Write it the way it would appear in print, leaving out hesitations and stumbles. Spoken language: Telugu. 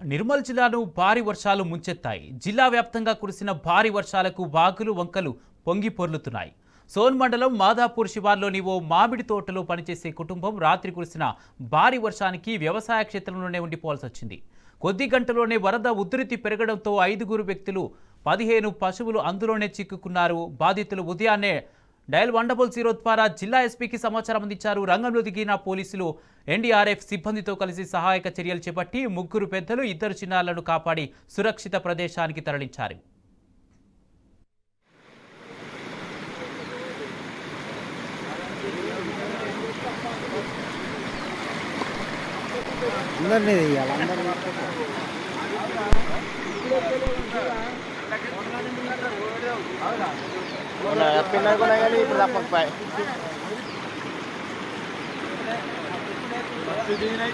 నిర్మల్ జిల్లాను భారీ వర్షాలు ముంచెత్తాయి. జిల్లా వ్యాప్తంగా కురిసిన భారీ వర్షాలకు వాగులు వంకలు పొంగి పొర్లుతున్నాయి. సోన్ మండలం మాదాపూర్ శివార్లోని ఓ మామిడి తోటలో పనిచేసే కుటుంబం రాత్రి కురిసిన భారీ వర్షానికి వ్యవసాయ క్షేత్రంలోనే ఉండిపోవాల్సి వచ్చింది. కొద్ది గంటలోనే వరద ఉధృతి పెరగడంతో 5 వ్యక్తులు 15 పశువులు అందులోనే చిక్కుకున్నారు. బాధితులు ఉదయాన్నే డయల్ 100 ద్వారా జిల్లా ఎస్పీకి సమాచారం అందించారు. రంగంలో దిగిన పోలీసులు ఎన్డీఆర్ఎఫ్ సిబ్బందితో కలిసి సహాయక చర్యలు చేపట్టి 3 పెద్దలు 2 చిన్నారులను కాపాడి సురక్షిత ప్రదేశానికి తరలించారు. pindah ko na yan dapat pa. Sige na.